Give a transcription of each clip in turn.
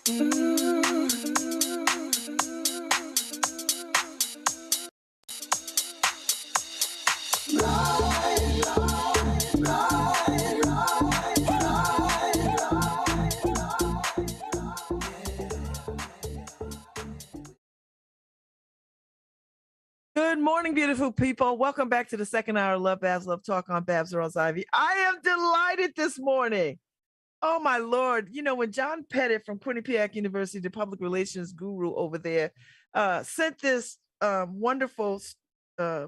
Good morning, beautiful people. Welcome back to the second hour of LoveBabz, LoveTalk on Babz, Rawls-Ivy. I am delighted this morning. Oh, my Lord. You know, when John Pettit from Quinnipiac University, the public relations guru over there, sent this wonderful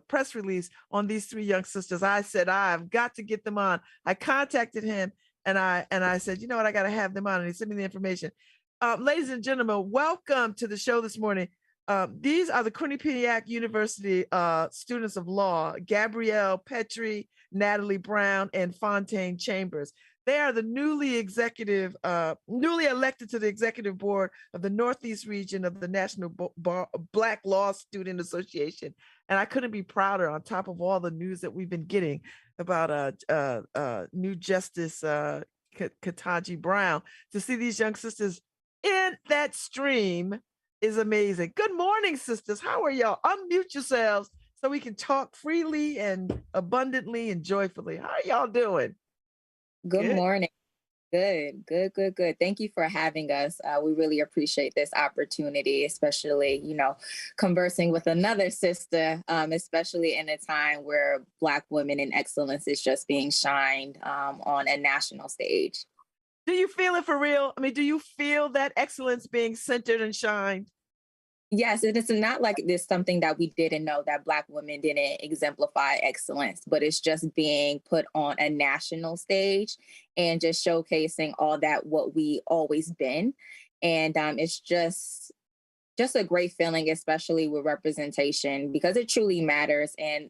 press release on these three young sisters, I said, I've got to get them on. I contacted him and I said, you know what, I got to have them on. And he sent me the information. Ladies and gentlemen, welcome to the show this morning. These are the Quinnipiac University students of law, Gabrielle Petrie, Nataly Brown, and Fontaine Chambers. They are the newly elected to the executive board of the Northeast region of the National Black Law Student Association. And I couldn't be prouder on top of all the news that we've been getting about new Justice Nataly Brown. To see these young sisters in that stream is amazing. Good morning, sisters. How are y'all? Unmute yourselves so we can talk freely and abundantly and joyfully. How are y'all doing? Good morning. Good. Thank you for having us. We really appreciate this opportunity, especially, conversing with another sister, especially in a time where Black women in excellence is just being shined on a national stage. Do you feel it for real? I mean, do you feel that excellence being centered and shined? Yes, it is not like this something that we didn't know, that Black women didn't exemplify excellence, but it's just being put on a national stage and just showcasing all that what we always been. And it's just a great feeling, especially with representation, because it truly matters. And,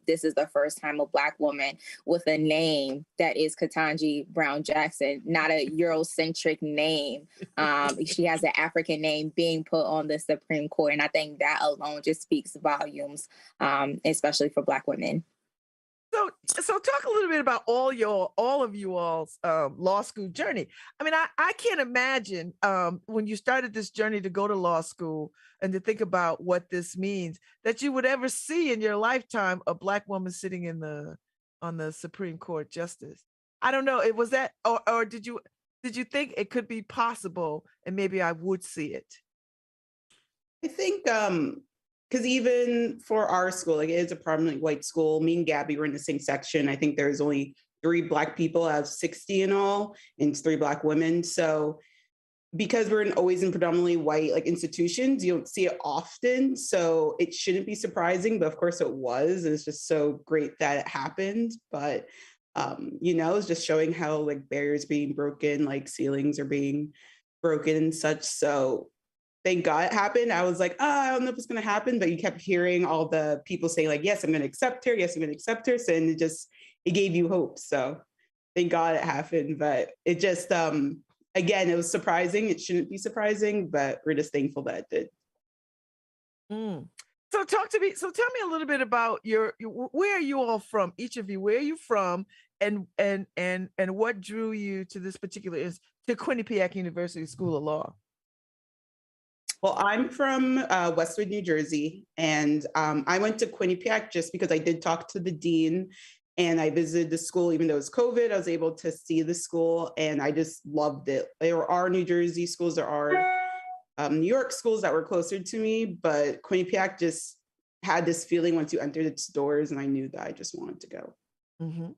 this is the first time a Black woman with a name that is Ketanji Brown Jackson, not a Eurocentric name. She has an African name being put on the Supreme Court. And I think that alone just speaks volumes, especially for Black women. So talk a little bit about all of you all's law school journey. I mean, I can't imagine when you started this journey to go to law school and to think about what this means, that you would ever see in your lifetime a Black woman sitting on the Supreme Court justice. I don't know. It was that, or did you think it could be possible and maybe I would see it? I think because even for our school, like, it is a prominently white school. Me and Gabby were in the same section. I think there's only 3 Black people out of 60 in all, and 3 Black women. So because we're always in predominantly white institutions, you don't see it often. So it shouldn't be surprising, but of course it was. It's just so great that it happened. But it's just showing how barriers being broken, ceilings are being broken and such. So thank God it happened. I was like, I don't know if it's going to happen, but you kept hearing all the people saying yes, I'm going to accept her. Yes, I'm going to accept her. So, and it gave you hope. So thank God it happened. But it just, again, it was surprising. It shouldn't be surprising, but we're just thankful that it did. So tell me a little bit about where are you all from? Each of you, where are you from? And what drew you to this particular, to Quinnipiac University School of Law? Well, I'm from Westwood, New Jersey, and I went to Quinnipiac just because I did talk to the dean, and I visited the school. Even though it was COVID, I was able to see the school, and I just loved it. There are New Jersey schools, there are New York schools that were closer to me, but Quinnipiac just had this feeling once you entered its doors, and I knew that I just wanted to go. Mm-hmm.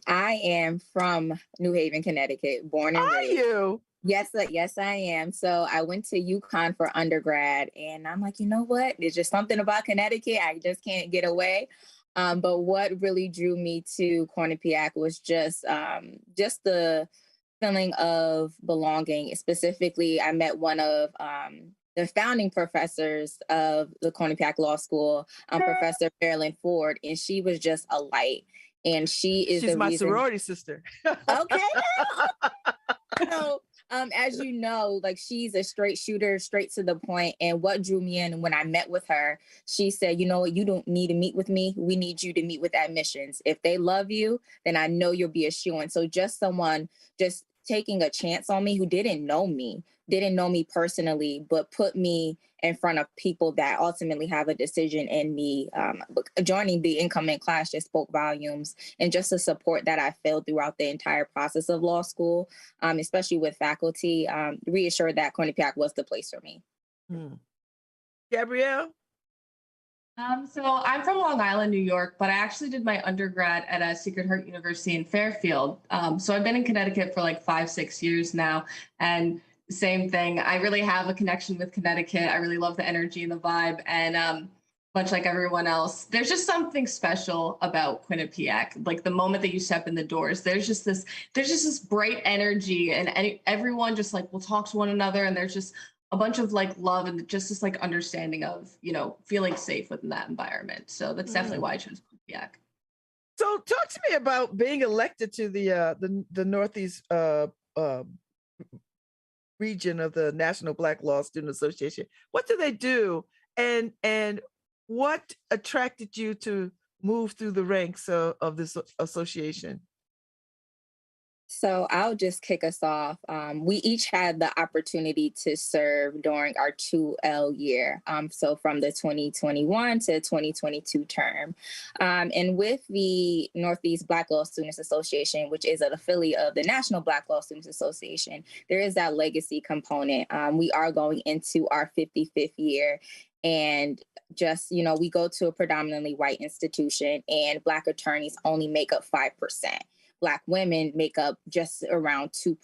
I am from New Haven, Connecticut, born and raised. Are you? Yes, I am. So I went to UConn for undergrad, and I'm like, you know what? There's just something about Connecticut. I just can't get away. But what really drew me to Quinnipiac was just the feeling of belonging. Specifically, I met one of the founding professors of the Quinnipiac Law School, Professor Marilyn Ford, and she was just a light. And she's my sorority sister. Okay. So, as you know, she's a straight shooter, straight to the point. And what drew me in, when I met with her, she said, you know what, you don't need to meet with me. We need you to meet with admissions. If they love you, then I know you'll be a shoo-in. So just someone just taking a chance on me, who didn't know me personally, but put me in front of people that ultimately have a decision in me. Joining the incoming class just spoke volumes, and just the support that I felt throughout the entire process of law school, especially with faculty, reassured that Quinnipiac was the place for me. Gabrielle? So I'm from Long Island, New York, but I actually did my undergrad at a Sacred Heart University in Fairfield. So I've been in Connecticut for like 5-6 years now. And same thing, I really have a connection with Connecticut. I really love the energy and the vibe. And much like everyone else, there's just something special about Quinnipiac. Like the moment that you step in the doors, there's just this bright energy, and everyone just like will talk to one another. And there's just a bunch of like love and just this like understanding of, feeling safe within that environment. So that's definitely why I chose Quinnipiac. So talk to me about being elected to the Northeast region of the National Black Law Student Association. What do they do? And what attracted you to move through the ranks of this association? So I'll just kick us off. We each had the opportunity to serve during our 2L year. So from the 2021 to 2022 term. And with the Northeast Black Law Students Association, which is an affiliate of the National Black Law Students Association, there is that legacy component. We are going into our 55th year. And just, we go to a predominantly white institution, and Black attorneys only make up 5%. Black women make up just around 2%.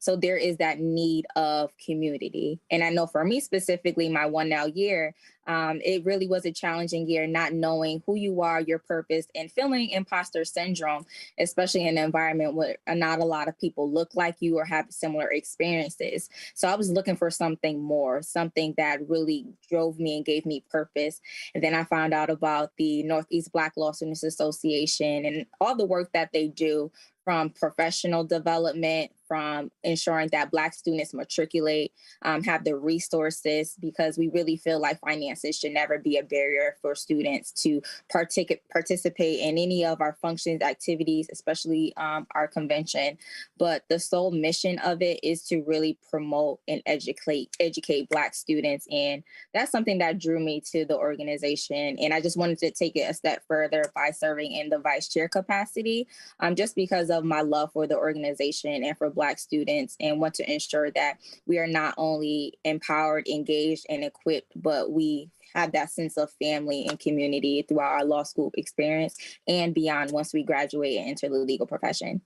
So there is that need of community. And I know for me specifically, my 1L year, it really was a challenging year, not knowing who you are, your purpose, and feeling imposter syndrome, especially in an environment where not a lot of people look like you or have similar experiences. So I was looking for something more, something that really drove me and gave me purpose. And then I found out about the Northeast Black Law Students Association and all the work that they do, from professional development, from ensuring that Black students matriculate, have the resources, because we really feel like finances should never be a barrier for students to participate in any of our functions, activities, especially our convention. But the sole mission of it is to really promote and educate Black students. And that's something that drew me to the organization. And I just wanted to take it a step further by serving in the vice chair capacity, just because of my love for the organization and for Black students, and want to ensure that we are not only empowered, engaged, and equipped, but we have that sense of family and community throughout our law school experience and beyond once we graduate and enter the legal profession.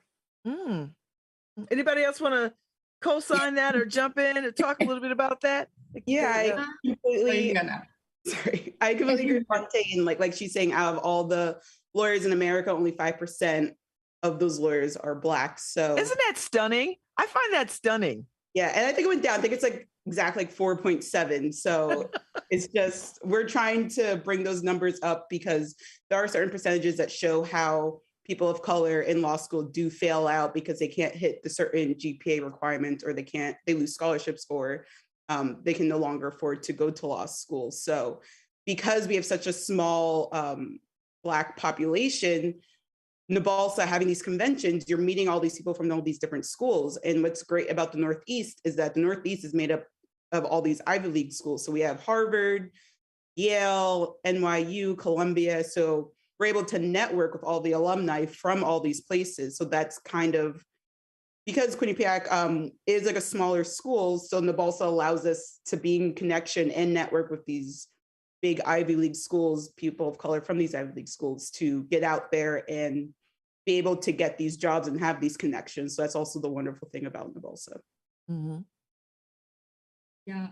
Anybody else want to co-sign that or jump in and talk a little bit about that? Yeah, I completely agree with Fontaine. Like she's saying, out of all the lawyers in America, only 5% of those lawyers are Black. So isn't that stunning? I find that stunning. Yeah, and I think it went down. I think it's like exactly like 4.7. So it's just, we're trying to bring those numbers up, because there are certain percentages that show how people of color in law school do fail out because they can't hit the certain GPA requirements, or they lose scholarships, or they can no longer afford to go to law school. So because we have such a small Black population, NEBLSA having these conventions, you're meeting all these people from all these different schools. And what's great about the Northeast is that the Northeast is made up of all these Ivy League schools. So we have Harvard, Yale, NYU, Columbia. So we're able to network with all the alumni from all these places. So that's kind of, because Quinnipiac is like a smaller school, so NEBLSA allows us to be in connection and network with these big Ivy League schools, people of color from these Ivy League schools, to get out there and be able to get these jobs and have these connections. So that's also the wonderful thing about NEBLSA. Yeah,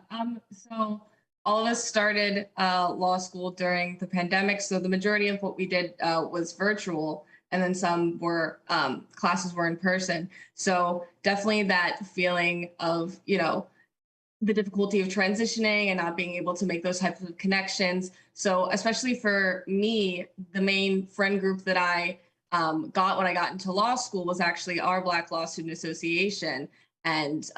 so all of us started law school during the pandemic. So the majority of what we did was virtual, and then some were classes were in person. So definitely that feeling of, the difficulty of transitioning and not being able to make those types of connections. So especially for me, the main friend group that I got when I got into law school was actually our Black Law Student Association. And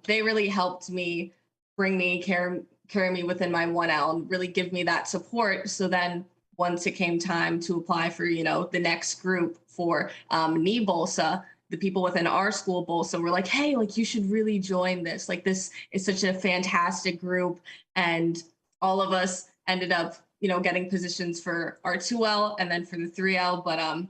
they really helped me carry me within my 1L and really give me that support. So then once it came time to apply for, the next group for NEBLSA, the people within our school bowl. So we're like, hey, like you should really join this. Like this is such a fantastic group. And all of us ended up, getting positions for our 2L and then for the 3L. But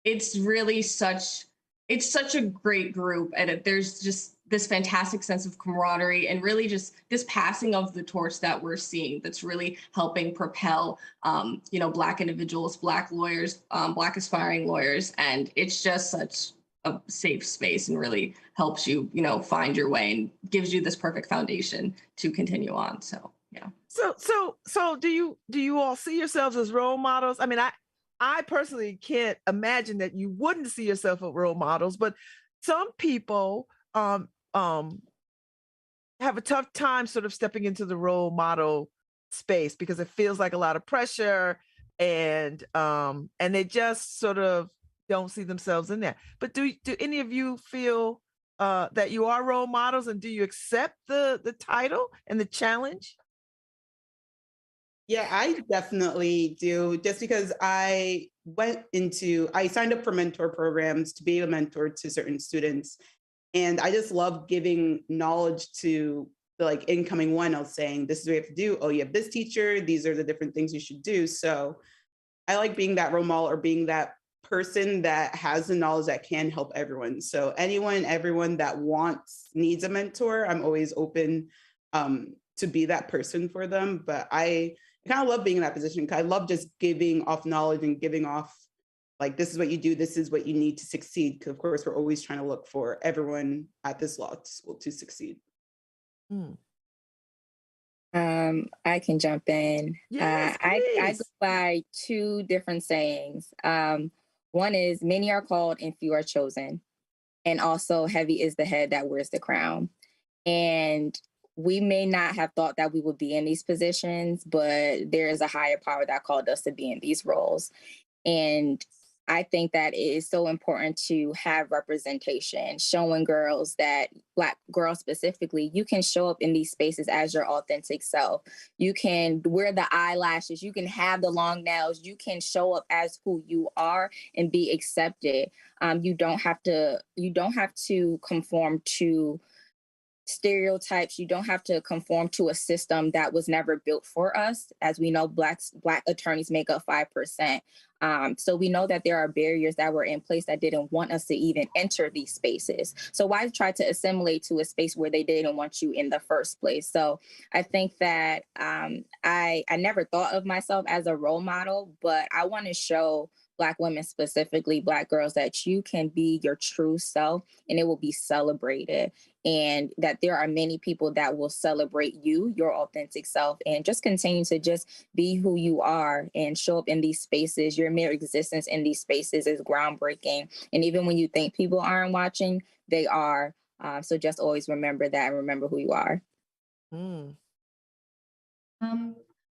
it's really such a great group. And there's just this fantastic sense of camaraderie and really just this passing of the torch that we're seeing that's really helping propel, Black individuals, Black lawyers, Black aspiring lawyers. And it's just such a safe space and really helps you, find your way and gives you this perfect foundation to continue on. So, yeah. So do you all see yourselves as role models? I mean, I personally can't imagine that you wouldn't see yourself as role models, but some people have a tough time sort of stepping into the role model space because it feels like a lot of pressure and they just sort of don't see themselves in there. But do any of you feel that you are role models, and do you accept the title and the challenge? Yeah, I definitely do. Just because I signed up for mentor programs to be a mentor to certain students. And I just love giving knowledge to the incoming one. I was saying, this is what you have to do. Oh, you have this teacher. These are the different things you should do. So I like being that role model or being that person that has the knowledge that can help everyone. So everyone that needs a mentor, I'm always open to be that person for them. But I kind of love being in that position because I love just giving off knowledge and giving off this is what you do, this is what you need to succeed. Because of course, we're always trying to look for everyone at this law school to succeed. I can jump in. Yes, I go by two different sayings. One is many are called and few are chosen. And also heavy is the head that wears the crown. And we may not have thought that we would be in these positions, but there is a higher power that called us to be in these roles. And I think that it is so important to have representation, showing girls that, Black girls specifically, you can show up in these spaces as your authentic self. You can wear the eyelashes, you can have the long nails, you can show up as who you are and be accepted. You don't have to conform to stereotypes. You don't have to conform to a system that was never built for us. As we know, Black attorneys make up 5%. So we know that there are barriers that were in place that didn't want us to even enter these spaces. So why try to assimilate to a space where they didn't want you in the first place? So I think that I never thought of myself as a role model, but I want to show Black women, specifically Black girls, that you can be your true self and it will be celebrated. And that there are many people that will celebrate you, your authentic self, and just continue to just be who you are and show up in these spaces. Your mere existence in these spaces is groundbreaking. And even when you think people aren't watching, they are. So just always remember that and remember who you are.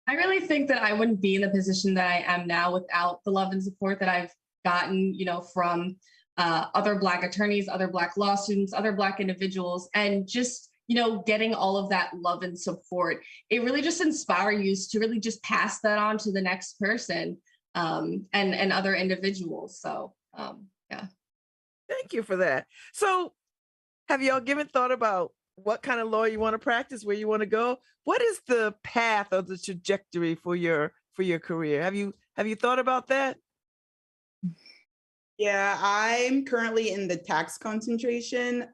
I really think that I wouldn't be in the position that I am now without the love and support that I've gotten, from other Black attorneys, other Black law students, other Black individuals, and just, getting all of that love and support. It really just inspires you to really just pass that on to the next person and other individuals. So, yeah. Thank you for that. So have y'all given thought about what kind of law you want to practice, where you want to go? What is the path or the trajectory for your career? Have you thought about that? Yeah, I'm currently in the tax concentration.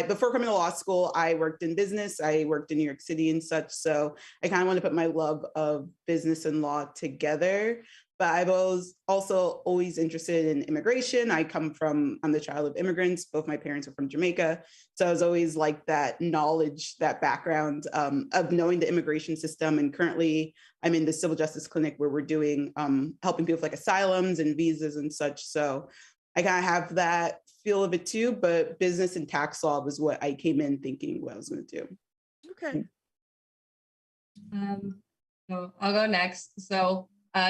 Before coming to law school, I worked in business. I worked in New York City and such. So I kind of want to put my love of business and law together. But I was also always interested in immigration. I'm the child of immigrants. Both my parents are from Jamaica. So I was always like that knowledge, that background of knowing the immigration system. And currently I'm in the civil justice clinic where we're doing, helping people with asylums and visas and such. So I kind of have that feel of it too, but business and tax law was what I came in thinking what I was going to do. Okay. So I'll go next. So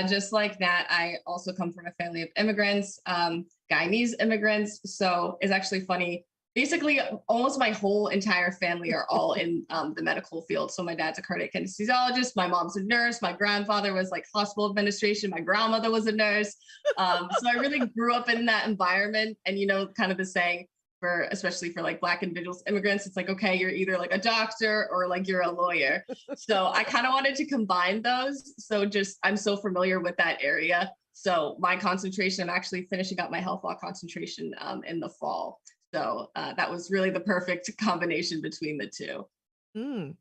just like Nat, I also come from a family of immigrants, Guyanese immigrants. So it's actually funny. basically almost my whole entire family are all in the medical field. So my dad's a cardiac anesthesiologist. My mom's a nurse. My grandfather was like hospital administration. My grandmother was a nurse. So I really grew up in that environment. And, you know, kind of the saying for, especially for like Black individuals, immigrants, it's like, okay, you're either like a doctor or like you're a lawyer. So I kind of wanted to combine those. So just, I'm so familiar with that area. So my concentration, I'm actually finishing up my health law concentration in the fall. So that was really the perfect combination between the two. Mm.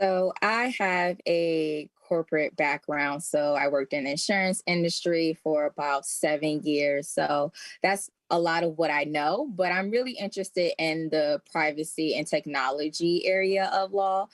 So I have a corporate background. So I worked in the insurance industry for about 7 years. So that's a lot of what I know, but I'm really interested in the privacy and technology area of law.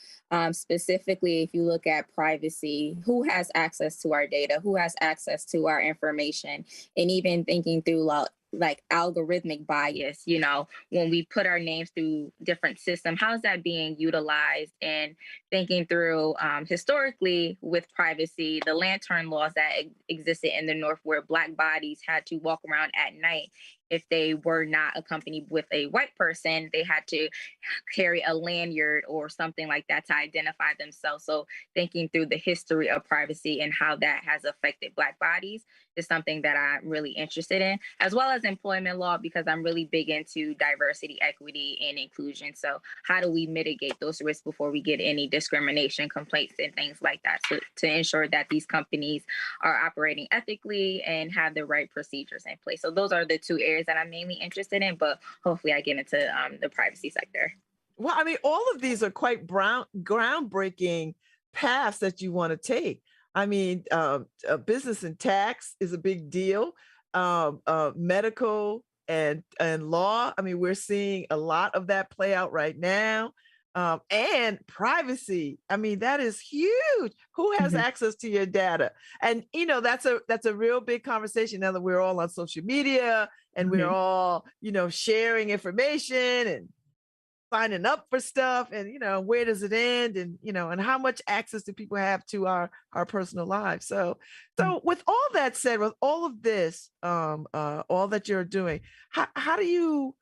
Specifically, if you look at privacy, who has access to our data, who has access to our information, and even thinking through like algorithmic bias, you know, when we put our names through different systems, how is that being utilized? And thinking through historically with privacy, the lantern laws that existed in the North where Black bodies had to walk around at night. If they were not accompanied with a white person, they had to carry a lanyard or something like that to identify themselves. So thinking through the history of privacy and how that has affected Black bodies is something that I'm really interested in, as well as employment law, because I'm really big into diversity, equity, and inclusion. So how do we mitigate those risks before we get any discrimination complaints and things like that, to ensure that these companies are operating ethically and have the right procedures in place? So those are the two areas that I'm mainly interested in, but hopefully I get into the privacy sector. Well, I mean, all of these are quite groundbreaking paths that you want to take. I mean, business and tax is a big deal. Medical and law. I mean, we're seeing a lot of that play out right now. And privacy. I mean, that is huge. Who has access to your data? And you know, that's a real big conversation now that we're all on social media and we're all, you know, sharing information and signing up for stuff, and you know, where does it end, and you know, and how much access do people have to our personal lives? So with all that said, with all of this, all that you're doing, how do you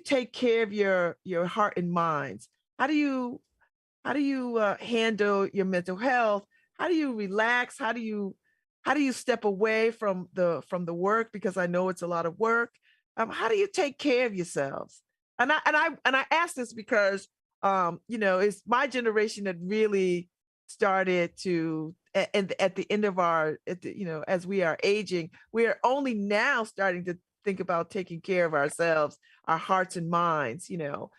take care of your heart and minds? How do you handle your mental health? How do you relax? How do you step away from the work, because I know it's a lot of work? How do you take care of yourselves? And I ask this because you know, it's my generation that really started to, and at the end of our, you know, as we are aging, we are only now starting to think about taking care of ourselves, our hearts and minds, you know,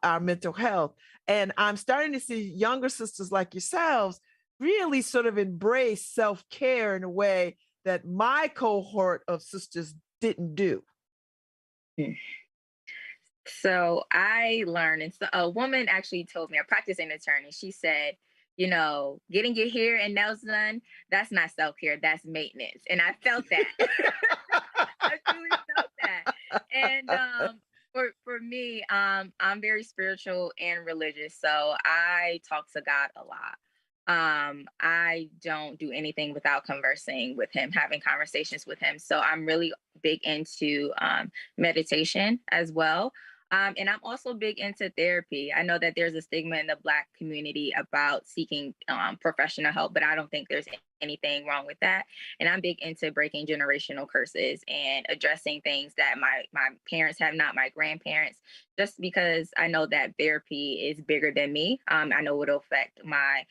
our mental health. And I'm starting to see younger sisters like yourselves really sort of embrace self-care in a way that my cohort of sisters didn't do. So I learned, and so a woman actually told me, a practicing attorney, she said, you know, getting your hair and nails done, that's not self-care, that's maintenance. And I felt that. I truly felt that. And for me, I'm very spiritual and religious. So I talk to God a lot. I don't do anything without conversing with him, having conversations with him. So I'm really big into meditation as well. And I'm also big into therapy. I know that there's a stigma in the Black community about seeking professional help, but I don't think there's anything wrong with that. And I'm big into breaking generational curses and addressing things that my parents have not, my grandparents, just because I know that therapy is bigger than me. I know it'll affect my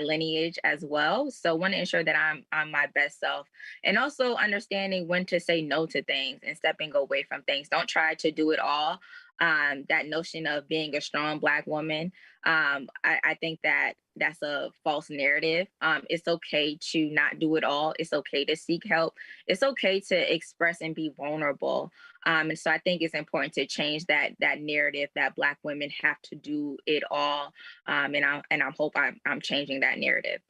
lineage as well. So want to ensure that I'm my best self, and also understanding when to say no to things and stepping away from things. Don't try to do it all. That notion of being a strong Black woman, I think that that's a false narrative. It's okay to not do it all. It's okay to seek help. It's okay to express and be vulnerable. And so I think it's important to change that narrative that Black women have to do it all. And I hope I'm changing that narrative.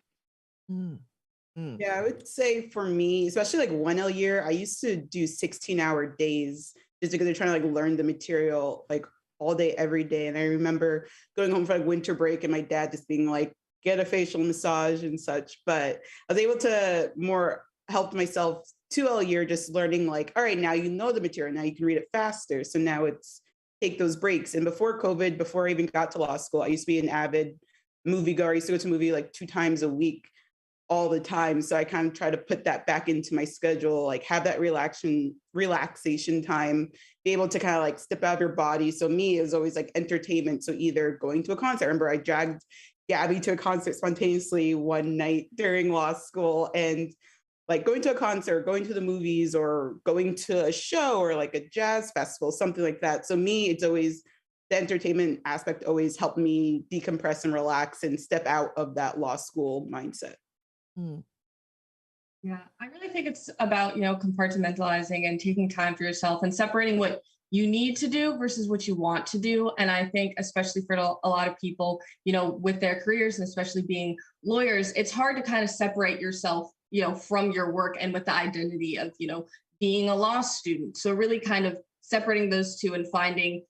Yeah, I would say for me, especially like 1L year, I used to do 16-hour days just because they're trying to like learn the material like all day, every day. And I remember going home for like winter break and my dad just being like, get a facial massage and such. But I was able to more help myself 2L year, just learning like, all right, now you know the material, now you can read it faster. So now it's take those breaks. And before COVID, before I even got to law school, I used to be an avid moviegoer. I used to go to a movie like 2 times a week, all the time. So I kind of try to put that back into my schedule, like have that relaxation time, be able to kind of like step out of your body. So me is always like entertainment. So either going to a concert. I remember I dragged Gabby to a concert spontaneously one night during law school, and like going to a concert, going to the movies, or going to a show or like a jazz festival, something like that. So me, it's always the entertainment aspect always helped me decompress and relax and step out of that law school mindset. Mm. Yeah, I really think it's about, compartmentalizing and taking time for yourself and separating what you need to do versus what you want to do. And I think especially for a lot of people, with their careers and especially being lawyers, it's hard to kind of separate yourself, from your work and with the identity of, being a law student. So really kind of separating those two and finding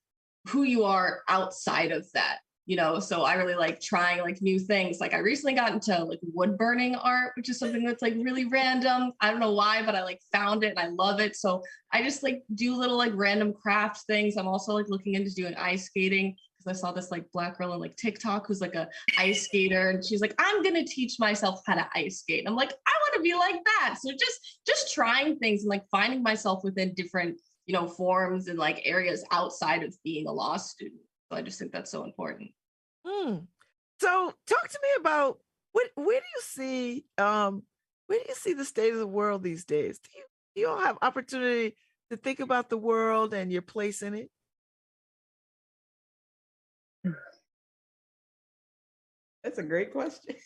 who you are outside of that. So I really like trying like new things. Like I recently got into like wood burning art, which is something that's like really random. I don't know why, but I like found it and I love it. So I just like do little like random craft things. I'm also like looking into doing ice skating because I saw this like Black girl on like TikTok who's like a ice skater, and she's like, I'm gonna teach myself how to ice skate. And I'm like, I want to be like that. So just trying things and like finding myself within different forms and like areas outside of being a law student. So I just think that's so important. So talk to me about where do you see the state of the world these days? Do you all have opportunity to think about the world and your place in it? That's a great question.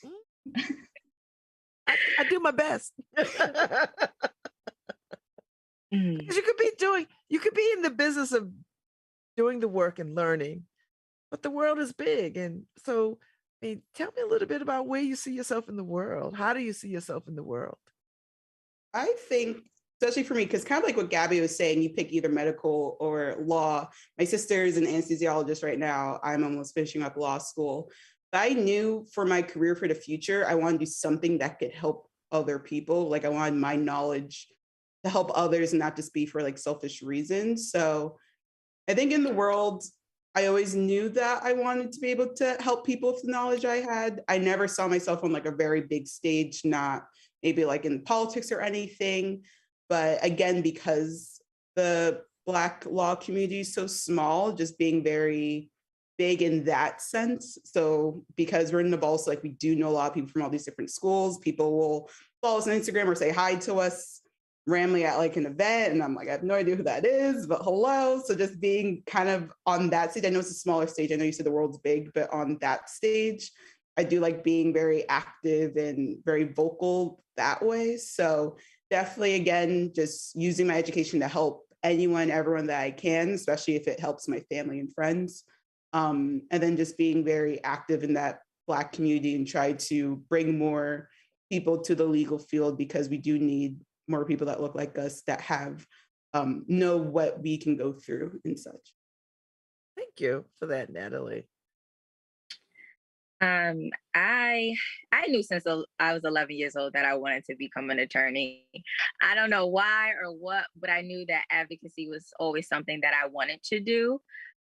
I do my best. Because you could be in the business of doing the work and learning, but the world is big. And so, tell me a little bit about where you see yourself in the world. How do you see yourself in the world? I think, especially for me, because kind of like what Gabby was saying, you pick either medical or law. My sister's an anesthesiologist right now. I'm almost finishing up law school. But I knew for my career for the future, I wanted to do something that could help other people. Like I wanted my knowledge to help others and not just be for like selfish reasons. So I think in the world, I always knew that I wanted to be able to help people with the knowledge I had. I never saw myself on like a very big stage, not maybe like in politics or anything. But again, because the Black law community is so small, just being very big in that sense. So because we're in NEBLSA, like we do know a lot of people from all these different schools. People will follow us on Instagram or say hi to us randomly at like an event, and I'm like, I have no idea who that is, but hello. So just being kind of on that stage, I know it's a smaller stage. I know you said the world's big, but on that stage, I do like being very active and very vocal that way. So definitely, again, just using my education to help anyone, everyone that I can, especially if it helps my family and friends. And then just being very active in that Black community and try to bring more people to the legal field, because we do need more people that look like us that have know what we can go through and such. Thank you for that, Natalie. I knew since I was 11 years old that I wanted to become an attorney. I don't know why or what, but I knew that advocacy was always something that I wanted to do.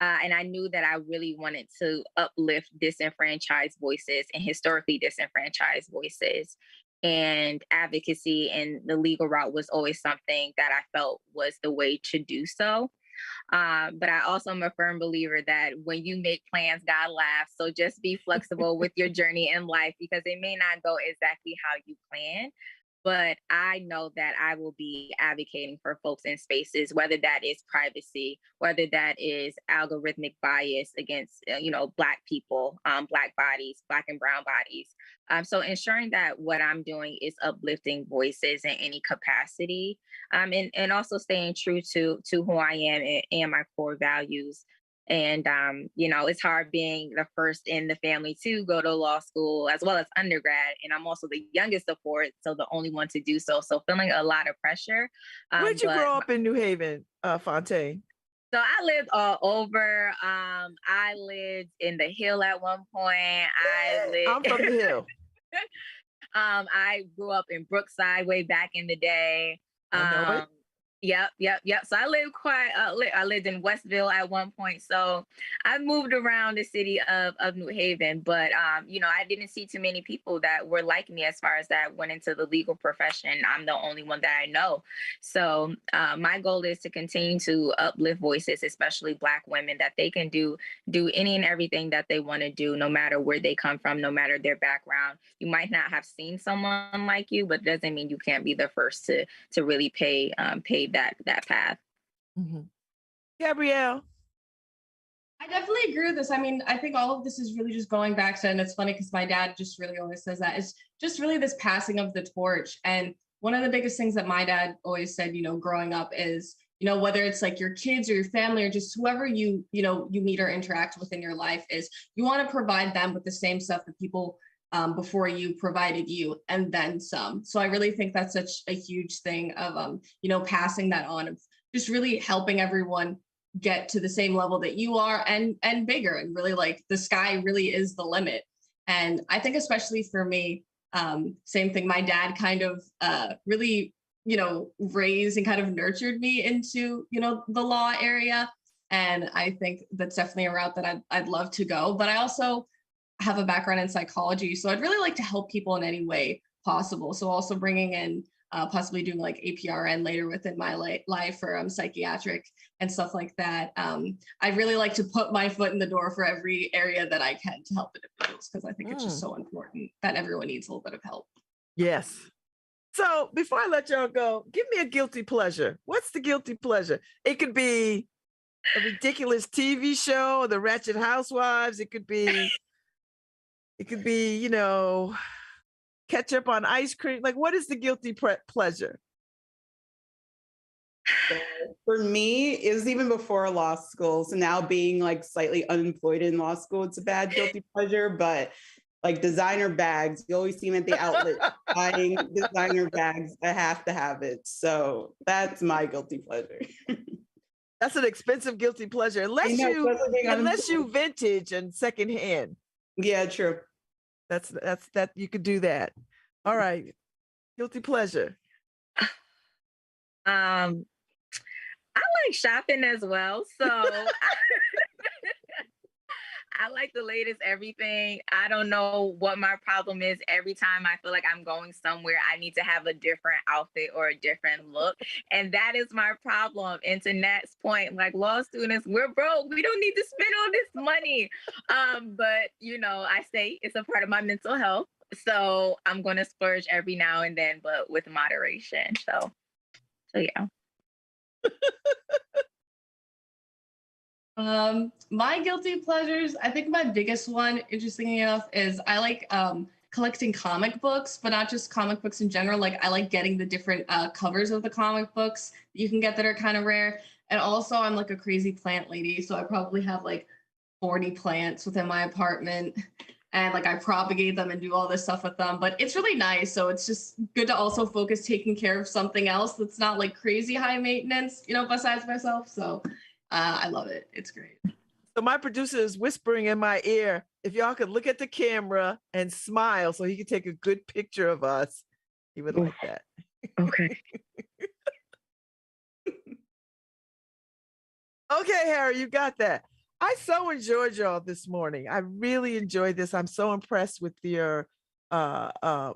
And I knew that I really wanted to uplift disenfranchised voices and historically disenfranchised voices. And advocacy and the legal route was always something that I felt was the way to do so. But I also am a firm believer that when you make plans, God laughs. So just be flexible with your journey in life, because it may not go exactly how you plan. But I know that I will be advocating for folks in spaces, whether that is privacy, whether that is algorithmic bias against, Black people, Black bodies, Black and brown bodies. So ensuring that what I'm doing is uplifting voices in any capacity, and also staying true to who I am and my core values. And, it's hard being the first in the family to go to law school as well as undergrad. And I'm also the youngest of four, so the only one to do so. So feeling a lot of pressure. Where'd you grow up in New Haven, Fontaine? So I lived all over. I lived in the Hill at one point. I'm from the Hill. I grew up in Brookside way back in the day. I know it. Yep. So I lived I lived in Westville at one point. So I moved around the city of New Haven, but I didn't see too many people that were like me as far as that went into the legal profession. I'm the only one that I know. So my goal is to continue to uplift voices, especially Black women, that they can do any and everything that they want to do, no matter where they come from, no matter their background. You might not have seen someone like you, but it doesn't mean you can't be the first to really pave that path. Mm-hmm. Gabrielle. I definitely agree with this. I mean, I think all of this is really just going back to, and it's funny because my dad just really always says that, it's just really this passing of the torch. And one of the biggest things that my dad always said, growing up is, whether it's like your kids or your family or just whoever you meet or interact with in your life, is you want to provide them with the same stuff that people before you provided you, and then some. So I really think that's such a huge thing of, passing that on, of just really helping everyone get to the same level that you are and bigger, and really like the sky really is the limit. And I think especially for me, same thing, my dad kind of really, raised and kind of nurtured me into, the law area. And I think that's definitely a route that I'd love to go. But I also have a background in psychology, so I'd really like to help people in any way possible. So also bringing in possibly doing like APRN later within my life for psychiatric and stuff like that. I'd really like to put my foot in the door for every area that I can to help individuals, because I think it's just so important that everyone needs a little bit of help. Yes. So before I let y'all go, give me a guilty pleasure. What's the guilty pleasure? It could be a ridiculous TV show, The Ratchet Housewives. It could be, ketchup on ice cream. Like, what is the guilty pleasure? For me, it was even before law school. So now being like slightly unemployed in law school, it's a bad guilty pleasure, but like designer bags, you always see them at the outlet buying designer bags. I have to have it. So that's my guilty pleasure. That's an expensive guilty pleasure, unless you vintage and secondhand. Yeah, true. That's that you could do that. All right. Guilty pleasure. I like shopping as well. So I like the latest everything. I don't know what my problem is. Every time I feel like I'm going somewhere, I need to have a different outfit or a different look. And that is my problem. And to Nat's point, like law students, we're broke. We don't need to spend all this money. But, I say it's a part of my mental health. So I'm going to splurge every now and then, but with moderation. So yeah. My guilty pleasures, I think my biggest one, interestingly enough, is I like collecting comic books, but not just comic books in general. Like I like getting the different covers of the comic books that you can get that are kind of rare. And also I'm like a crazy plant lady. So I probably have like 40 plants within my apartment, and like I propagate them and do all this stuff with them, but it's really nice. So it's just good to also focus taking care of something else that's not like crazy high maintenance, besides myself. So I love it. It's great. So my producer is whispering in my ear, if y'all could look at the camera and smile so he could take a good picture of us, he would like that. Okay. Okay, Harry, you got that. I so enjoyed y'all this morning. I really enjoyed this. I'm so impressed with your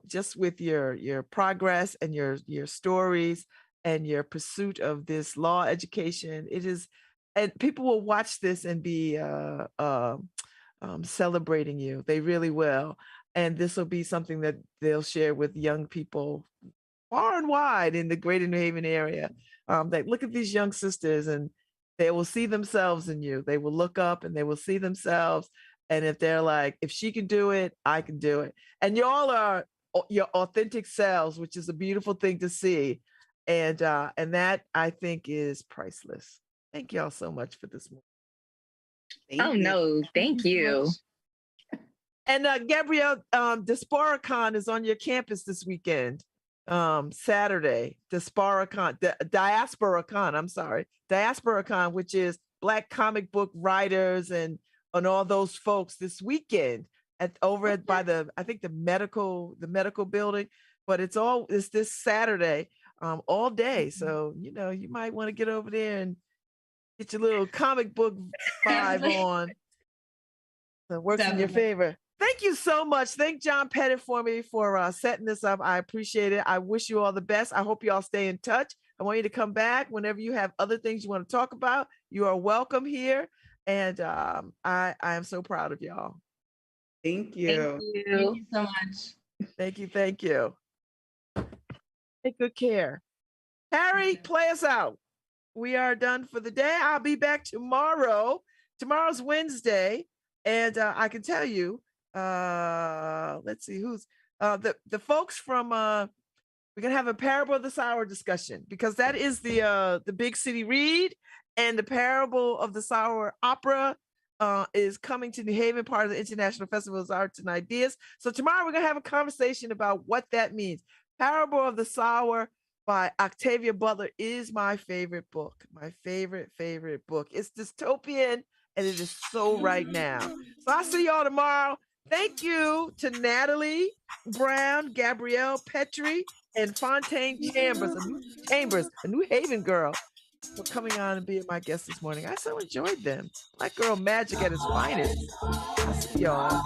just with your progress and your stories and your pursuit of this law education. It is, and people will watch this and be celebrating you. They really will. And this will be something that they'll share with young people far and wide in the greater New Haven area. That look at these young sisters and they will see themselves in you. They will look up and they will see themselves. And if they're like, if she can do it, I can do it. And y'all are your authentic selves, which is a beautiful thing to see. And that I think is priceless. Thank y'all so much for this morning. No, thank you. And Gabrielle, DiasporaCon is on your campus this weekend, Saturday. DiasporaCon, which is Black comic book writers and all those folks this weekend by the medical building. But it's this Saturday. all day. So, you might want to get over there and get your little comic book vibe on. So it works in your favor. Thank you so much. Thank John Pettit for setting this up. I appreciate it. I wish you all the best. I hope you all stay in touch. I want you to come back whenever you have other things you want to talk about. You are welcome here. And I am so proud of y'all. Thank you. Thank you so much. Thank you. Thank you. Take good care. Harry, play us out. We are done for the day. I'll be back tomorrow. Tomorrow's Wednesday. And I can tell you, let's see who's the folks from we're gonna have a Parable of the Sower discussion, because that is the big city read, and the Parable of the Sower opera is coming to New Haven, part of the International Festival of Arts and Ideas. So tomorrow we're gonna have a conversation about what that means. Parable of the Sower by Octavia Butler is my favorite book. My favorite book. It's dystopian, and it is so right now. So I'll see y'all tomorrow. Thank you to Nataly Brown, Gabrielle Petrie, and Fontaine Chambers, a New Haven girl, for coming on and being my guest this morning. I so enjoyed them. Black girl magic at its finest. I'll see y'all.